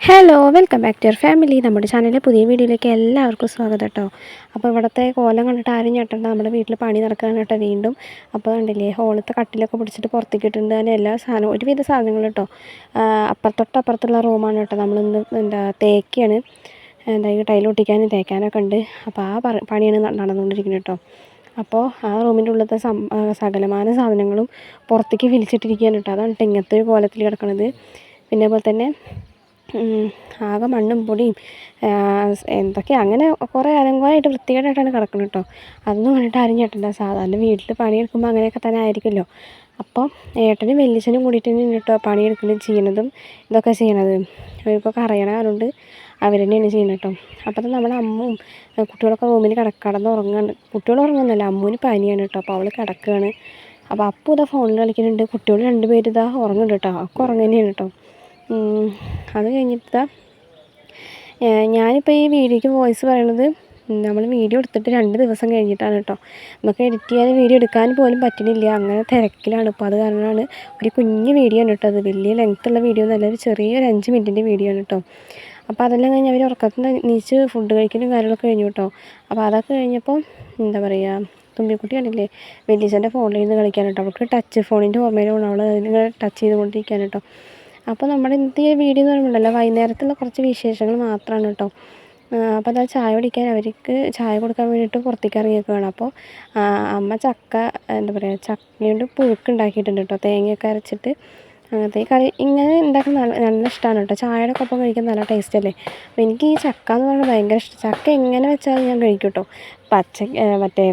Hello welcome back to your family. നമ്മുടെ ചാനലിലെ പുതിയ വീഡിയോയിലേക്ക് എല്ലാവർക്കും സ്വാഗതം കേട്ടോ. അപ്പോൾ ഇവിടുത്തെ കോലം കണ്ടിട്ട് ആരും ഞെട്ടണ്ട, നമ്മുടെ വീട്ടിൽ പണി നടക്കാൻ കേട്ടോ വീണ്ടും. അപ്പോൾ കണ്ടില്ലേ, ഹോളത്തെ കട്ടിലൊക്കെ പിടിച്ചിട്ട് പുറത്തേക്ക് ഇട്ടിട്ടുണ്ട്. അതിന് എല്ലാ സാധനവും ഒരുവിധ സാധനങ്ങൾ കേട്ടോ. അപ്പുറത്തുള്ള റൂമാണ് കേട്ടോ. നമ്മളിന്ന് തേക്കാണ്, ഈ ടൈൽ ഒട്ടിക്കാനും തേക്കാനൊക്കെ ഉണ്ട്. അപ്പോൾ ആ പണിയാണ് നടന്നുകൊണ്ടിരിക്കുന്നത് കേട്ടോ. അപ്പോൾ ആ റൂമിൻ്റെ ഉള്ളിലത്തെ സകലമാന സാധനങ്ങളും പുറത്തേക്ക് വിളിച്ചിട്ടിരിക്കുകയാണ് കേട്ടോ. അതാണ് ഇങ്ങനത്തെ ഒരു കോലത്തിൽ കിടക്കുന്നത്. പിന്നെ അതുപോലെ തന്നെ ആകെ മണ്ണും പൊടിയും എന്തൊക്കെ അങ്ങനെ കുറേ അലങ്കോലമായിട്ട് വൃത്തികേടായിട്ടാണ് കിടക്കുന്നത് കേട്ടോ. അതൊന്നും കണ്ടിട്ട് ആരും ഞെട്ടണ്ട. സാധാരണ വീട്ടിൽ പണിയെടുക്കുമ്പോൾ അങ്ങനെയൊക്കെ തന്നെ ആയിരിക്കുമല്ലോ. അപ്പോൾ ഏട്ടനും വലിയച്ഛനും കൂടിയിട്ട് തന്നെ കേട്ടോ പണിയെടുക്കുന്നത് ചെയ്യണതും ഇതൊക്കെ ചെയ്യണത്. അവർക്കൊക്കെ അറിയണ അതുകൊണ്ട് അവർ തന്നെയാണ് ചെയ്യുന്നത് കേട്ടോ. അപ്പോൾ നമ്മുടെ അമ്മും കുട്ടികളൊക്കെ റൂമിൽ കിടന്നുറങ്ങുന്നുണ്ട്. കുട്ടികൾ ഉറങ്ങുന്നില്ല, അമ്മുവിന് പനിയാണ് കേട്ടോ. അപ്പോൾ അവൾ കിടക്കുകയാണ്. അപ്പോൾ അപ്പു ഇതാ ഫോണിൽ കളിക്കുന്നുണ്ട്. കുട്ടികൾ രണ്ടുപേരും ഇതാ ഉറങ്ങുന്നുണ്ട് കേട്ടോ. ഒക്കെ ഉറങ്ങുന്നതാണ് കേട്ടോ. അത് കഴിഞ്ഞിട്ട് ഞാനിപ്പോൾ ഈ വീഡിയോയ്ക്ക് വോയിസ് പറയണത് നമ്മൾ വീഡിയോ എടുത്തിട്ട് 2 ദിവസം കഴിഞ്ഞിട്ടാണ് കേട്ടോ. നമുക്ക് എഡിറ്റ് ചെയ്യാൻ വീഡിയോ എടുക്കാൻ പോലും പറ്റുന്നില്ല, അങ്ങനെ തിരക്കിലാണ് ഇപ്പോൾ. അത് കാരണമാണ് ഒരു കുഞ്ഞ് വീഡിയോ ആണ് കേട്ടോ. അത് വലിയ ലെങ്ത്തുള്ള വീഡിയോ ഒന്നുമല്ല, ഒരു ചെറിയൊരു 5 മിനിറ്റിൻ്റെ വീഡിയോ ആണ് കേട്ടോ. അപ്പോൾ അതെല്ലാം കഴിഞ്ഞ് അവർ ഉറക്കത്തിൽ നീച്ച് ഫുഡ് കഴിക്കലും കാര്യങ്ങളൊക്കെ കഴിഞ്ഞു കേട്ടോ. അപ്പോൾ അതൊക്കെ കഴിഞ്ഞപ്പോൾ എന്താ പറയുക, തുമ്പിക്കുട്ടി കണ്ടില്ലേ വലിയച്ഛൻ്റെ ഫോണിൽ നിന്ന് കളിക്കാൻ കേട്ടോ. അവൾക്ക് ടച്ച് ഫോണിൻ്റെ ഓർമ്മയിലാണ്, അവൾ അതിന് ടച്ച് ചെയ്തുകൊണ്ടിരിക്കാൻ കേട്ടോ. അപ്പോൾ നമ്മുടെ ഇന്നത്തെ ഈ വീഡിയോ എന്ന് പറയുമ്പോഴല്ലോ വൈകുന്നേരത്തുള്ള കുറച്ച് വിശേഷങ്ങൾ മാത്രമാണ് കേട്ടോ. അപ്പോൾ അതാ ചായ കുടിക്കാൻ അവർക്ക് ചായ കൊടുക്കാൻ വേണ്ടിയിട്ട് പുറത്തേക്ക് ഇറങ്ങിയേക്കുകയാണ്. അപ്പോൾ അമ്മ ചക്ക എന്താ പറയുക, ചക്കയുണ്ട് പുഴുക്ക് ഉണ്ടാക്കിയിട്ടുണ്ട് കേട്ടോ, തേങ്ങയൊക്കെ അരച്ചിട്ട്. അങ്ങനത്തെ ഈ കറി ഇങ്ങനെ ഉണ്ടാക്കാൻ നല്ല ഇഷ്ടമാണ് കേട്ടോ. ചായയുടെ ഒപ്പം കഴിക്കാൻ നല്ല ടേസ്റ്റ് അല്ലേ. അപ്പോൾ എനിക്ക് ഈ ചക്ക എന്ന് പറഞ്ഞാൽ ഭയങ്കര ഇഷ്ടം. ചക്ക എങ്ങനെ വെച്ചാലും ഞാൻ കഴിക്കും കേട്ടോ. മറ്റേ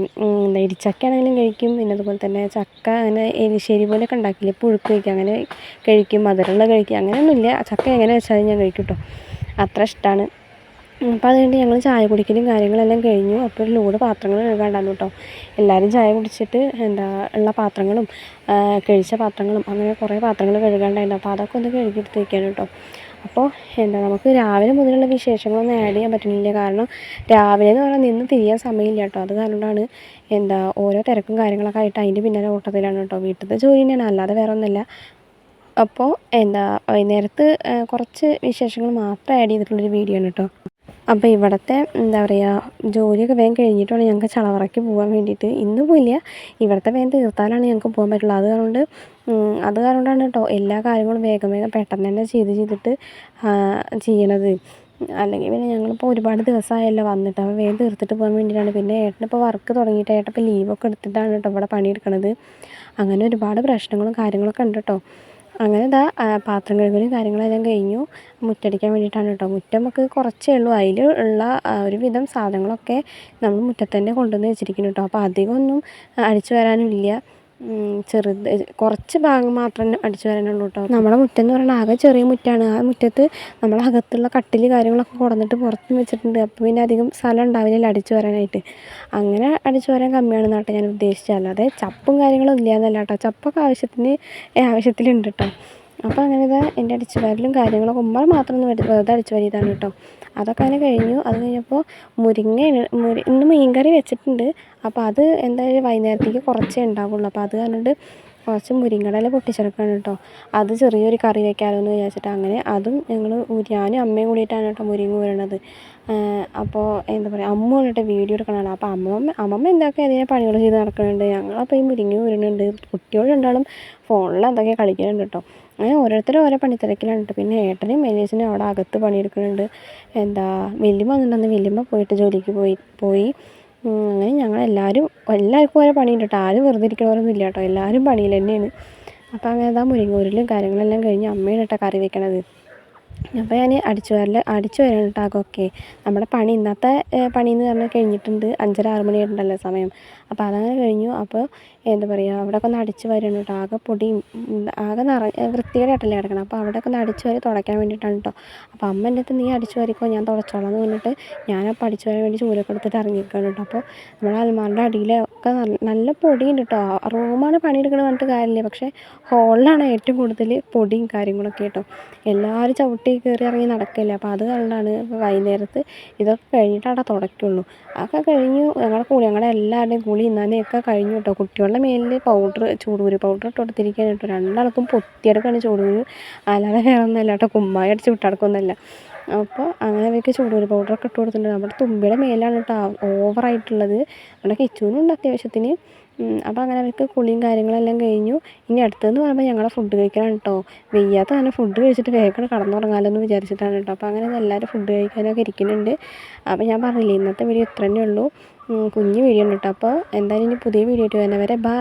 ഇടിച്ചക്ക ആണെങ്കിലും കഴിക്കും. പിന്നെ അതുപോലെ തന്നെ ചക്ക അങ്ങനെ എരിശ്ശേരി പോലെയൊക്കെ ഉണ്ടാക്കില്ലേ, പുഴുക്ക് കഴിക്കും, അങ്ങനെ കഴിക്കും. മധുരമുള്ള കഴിക്കും, അങ്ങനെയൊന്നുമില്ല. ചക്ക എങ്ങനെ വെച്ചാലും ഞാൻ കഴിക്കും കേട്ടോ, അത്ര ഇഷ്ടമാണ്. അപ്പോൾ അതുകൊണ്ട് ഞങ്ങൾ ചായ കുടിക്കലും കാര്യങ്ങളെല്ലാം കഴിഞ്ഞു. അപ്പോൾ ഒരു ലോഡ് പാത്രങ്ങൾ കഴുകാണ്ടായിരുന്നു കേട്ടോ. എല്ലാവരും ചായ കുടിച്ചിട്ട് ഉള്ള പാത്രങ്ങളും കഴിച്ച പാത്രങ്ങളും അങ്ങനെ കുറേ പാത്രങ്ങൾ കഴുകാണ്ടായിരുന്നു. അപ്പോൾ അതൊക്കെ ഒന്ന് കഴുകിയെടുത്ത് വയ്ക്കാണ് കേട്ടോ. അപ്പോൾ നമുക്ക് രാവിലെ മുതലുള്ള വിശേഷങ്ങളൊന്നും ആഡ് ചെയ്യാൻ പറ്റുന്നില്ല. കാരണം രാവിലെ എന്ന് പറഞ്ഞാൽ നിന്ന് തിരിയാൻ സമയമില്ല കേട്ടോ. അത് കാരണമാണ് ഓരോ തിരക്കും കാര്യങ്ങളൊക്കെ ആയിട്ട് അതിൻ്റെ പിന്നാലെ ഓട്ടത്തിലാണ് കേട്ടോ. വീട്ടിലത്തെ ജോലി തന്നെയാണ്, അല്ലാതെ വേറെ ഒന്നുമില്ല. അപ്പോൾ വൈകുന്നേരത്ത് കുറച്ച് വിശേഷങ്ങൾ മാത്രം ആഡ് ചെയ്തിട്ടുള്ളൊരു വീഡിയോ ആണ് കേട്ടോ. അപ്പോൾ ഇവിടുത്തെ എന്താ പറയുക, ജോലിയൊക്കെ വേഗം കഴിഞ്ഞിട്ട് വേണം ഞങ്ങൾക്ക് ചളവറയ്ക്ക് പോകാൻ വേണ്ടിയിട്ട്. ഇന്ന് പോയില്ല, ഇവിടുത്തെ വേഗം തീർത്താലാണ് ഞങ്ങൾക്ക് പോകാൻ പറ്റുള്ളൂ. അത് കാരണമാണ് കേട്ടോ എല്ലാ കാര്യങ്ങളും വേഗം പെട്ടെന്ന് തന്നെ ചെയ്തിട്ട് ചെയ്യണത്. അല്ലെങ്കിൽ പിന്നെ ഞങ്ങളിപ്പോൾ ഒരുപാട് ദിവസമായല്ലോ വന്നിട്ട്, അപ്പോൾ വേഗം തീർത്തിട്ട് പോകാൻ വേണ്ടിയിട്ടാണ്. പിന്നെ ഏട്ടനിപ്പോൾ വർക്ക് തുടങ്ങിയിട്ട് ഏട്ടനിപ്പോൾ ലീവൊക്കെ എടുത്തിട്ടാണ് കേട്ടോ ഇവിടെ പണിയെടുക്കണത്. അങ്ങനെ ഒരുപാട് പ്രശ്നങ്ങളും കാര്യങ്ങളൊക്കെ ഉണ്ട് കേട്ടോ. അങ്ങനെ പാത്രം കഴുകലും കാര്യങ്ങളെല്ലാം കഴിഞ്ഞു. മുറ്റടിക്കാൻ വേണ്ടിയിട്ടാണ് കേട്ടോ. മുറ്റം നമുക്ക് കുറച്ചേ ഉള്ളൂ, അതിൽ ഉള്ള ഒരുവിധം സാധനങ്ങളൊക്കെ നമ്മൾ മുറ്റത്ത് തന്നെ കൊണ്ടുവന്ന് വെച്ചിരിക്കുന്നു കേട്ടോ. അപ്പോൾ അധികമൊന്നും അടിച്ചു വരാനും ഇല്ല, കുറച്ച് ഭാഗം മാത്രം അടിച്ചു വരാനുള്ളൂ കേട്ടോ. നമ്മുടെ മുറ്റം എന്ന് പറയുന്നത് ആകെ ചെറിയ മുറ്റമാണ്. ആ മുറ്റത്ത് നമ്മളകത്തുള്ള കട്ടിൽ കാര്യങ്ങളൊക്കെ കൊണ്ടുവന്നിട്ട് പുറത്ത് വെച്ചിട്ടുണ്ട്. അപ്പോൾ പിന്നെ അധികം സ്ഥലം ഉണ്ടാവില്ല അടിച്ചു വരാനായിട്ട്. അങ്ങനെ അടിച്ചു വരാൻ കമ്മിയാണെന്ന് കേട്ടോ ഞാൻ ഉദ്ദേശിച്ചത്, അല്ലാതെ ചപ്പും കാര്യങ്ങളും ഇല്ല എന്നല്ല കേട്ടോ. ചപ്പൊക്കെ ആവശ്യത്തിലുണ്ട് കേട്ടോ. അപ്പോൾ അങ്ങനെ എൻ്റെ അടിച്ചു വരലും കാര്യങ്ങളൊക്കെ ഉമ്മ മാത്രം ഒന്ന് വെറുതെ അടിച്ചു വരിയതാണ് കേട്ടോ. അതൊക്കെ അങ്ങനെ കഴിഞ്ഞു. അത് കഴിഞ്ഞപ്പോൾ ഇന്ന് മീൻകറി വെച്ചിട്ടുണ്ട്. അപ്പോൾ അത് എന്തായാലും വൈകുന്നേരത്തേക്ക് കുറച്ചേ ഉണ്ടാവുള്ളൂ. അപ്പോൾ അത് പറഞ്ഞിട്ട് കുറച്ച് മുരിങ്ങയില പൊട്ടിച്ചെടുക്കുകയാണ് കേട്ടോ. അത് ചെറിയൊരു കറി വയ്ക്കാമല്ലോ എന്ന് വിചാരിച്ചിട്ട് അങ്ങനെ അതും ഞാനും അമ്മയും കൂടിയിട്ടാണ് കേട്ടോ മുരിങ്ങ ഊരണത്. അപ്പോൾ എന്താ പറയുക, അമ്മ വന്നിട്ട് വീഡിയോ എടുക്കണതാണ്. അപ്പോൾ അമ്മമ്മ എന്തൊക്കെ അതിനെ പണികൾ ചെയ്ത് നടക്കുന്നുണ്ട്, ഞങ്ങളപ്പോൾ ഈ മുരിങ്ങ ഊരുന്നുണ്ട്. കുട്ടികൾ രണ്ടാളും ഫോണിൽ എന്തൊക്കെ കളിക്കുന്നുണ്ട് കേട്ടോ. അങ്ങനെ ഓരോരുത്തരും ഓരോ പണിത്തിരക്കിലാണ് കേട്ടോ. പിന്നെ ഏട്ടനും വലിയച്ഛനും അവിടെ അകത്ത് പണിയെടുക്കുന്നുണ്ട്. വല്യമ്മ വന്നിട്ടുണ്ടെന്ന്, വല്യമ്മ പോയിട്ട് ജോലിക്ക് പോയി. അങ്ങനെ എല്ലാവർക്കും ഓരോ പണിയുണ്ട് കേട്ടോ. ആരും വെറുതെ ഇരിക്കണവരൊന്നും ഇല്ല കേട്ടോ, എല്ലാവരും പണിയിൽ തന്നെയാണ്. അപ്പോൾ അങ്ങനെ മുരിങ്ങൂരിലും കാര്യങ്ങളെല്ലാം കഴിഞ്ഞ് അമ്മയാണ് കേട്ടോ കറി വെക്കണത്. അപ്പോൾ ഞാൻ അടിച്ചു വരാൻ കേട്ടോ അകൊക്കെ. നമ്മുടെ ഇന്നത്തെ പണി എന്ന് പറഞ്ഞാൽ കഴിഞ്ഞിട്ടുണ്ട്. 5:30-6 മണിയായിട്ടുണ്ടല്ലോ സമയം. അപ്പോൾ അതങ്ങനെ കഴിഞ്ഞു. അപ്പോൾ എന്താ പറയുക, അവിടെയൊക്കെ ഒന്ന് അടിച്ചു വരണം കേട്ടോ. ആകെ പൊടിയും ആകെ വൃത്തികേടായിട്ടല്ലേ കിടക്കണം. അപ്പോൾ അവിടെയൊക്കെ ഒന്ന് അടിച്ചു വരി തുടയ്ക്കാൻ വേണ്ടിയിട്ടാണ് കേട്ടോ. അപ്പോൾ അമ്മ എൻ്റെ അടുത്ത് നീ അടിച്ചു വരിക്കോ, ഞാൻ തുടച്ചോളാം എന്ന് പറഞ്ഞിട്ട് ഞാനപ്പോൾ അടിച്ചു വരാൻ വേണ്ടി ചൂലൊക്കെ എടുത്തിട്ട് ഇറങ്ങിയിരിക്കുകയാണ് കേട്ടോ. അപ്പോൾ നമ്മുടെ അൽമാറിൻ്റെ അടിയിലൊക്കെ നല്ല പൊടിയുണ്ട് കേട്ടോ. റൂമാണ് പണിയെടുക്കണമെന്ന് പറഞ്ഞിട്ട് കാര്യമില്ല, പക്ഷേ ഹോളിലാണ് ഏറ്റവും കൂടുതൽ പൊടിയും കാര്യങ്ങളൊക്കെ കേട്ടോ. എല്ലാവരും ചവിട്ടി കയറി ഇറങ്ങി നടക്കില്ല. അപ്പോൾ അത് കാരണമാണ് വൈകുന്നേരത്ത് ഇതൊക്കെ കഴിഞ്ഞിട്ട് അവിടെ തുടയ്ക്കുള്ളൂ. അതൊക്കെ കഴിഞ്ഞു ഞങ്ങളുടെ എല്ലാവരുടെയും കുളി നനയൊക്കെ കഴിഞ്ഞു കേട്ടോ. കുട്ടികളുടെ മേലിൽ ചൂടുകുരു പൗഡർ ഇട്ട് കൊടുത്തിരിക്കുകയാണ് കേട്ടോ. രണ്ടാൾക്കും പൊത്തിയെടുക്കാണ് ചൂടുകുരു, അല്ലാതെ വേറെ ഒന്നുമല്ല കേട്ടോ, കുമ്മായി അടിച്ച് വിട്ടെടുക്കൊന്നുമല്ല. അപ്പോൾ അങ്ങനെ അവർക്ക് ചൂടുകുരു പൗഡറൊക്കെ ഇട്ട് കൊടുത്തിട്ടുണ്ട്. നമ്മുടെ തുമ്പിയുടെ മേലാണ് കേട്ടോ ഓവറായിട്ടുള്ളത്. നമ്മുടെ കിച്ചുവിനുണ്ട് അത്യാവശ്യത്തിന്. അപ്പോൾ അങ്ങനെ അവർക്ക് കുളിയും കാര്യങ്ങളെല്ലാം കഴിഞ്ഞു. ഇനി അടുത്തതെന്ന് പറയുമ്പോൾ ഞങ്ങളുടെ ഫുഡ് കഴിക്കാനാണ് കേട്ടോ. വെയ്യാത്ത തന്നെ ഫുഡ് കഴിച്ചിട്ട് വേഗം കടന്നുറങ്ങാമല്ലോ എന്ന് വിചാരിച്ചിട്ടാണ് കേട്ടോ. അപ്പോൾ അങ്ങനെ എല്ലാവരും ഫുഡ് കഴിക്കാനൊക്കെ ഇരിക്കുന്നുണ്ട്. അപ്പോൾ ഞാൻ പറഞ്ഞില്ലേ, ഇന്നത്തെ വീഡിയോ ഇത്ര തന്നെ ഉള്ളൂ. കുഞ്ഞു വീഡിയോ ഉണ്ട് കേട്ടോ. അപ്പോൾ എന്തായാലും ഇനി പുതിയ വീഡിയോ ആയിട്ട് വരുന്നവരെ ബൈ.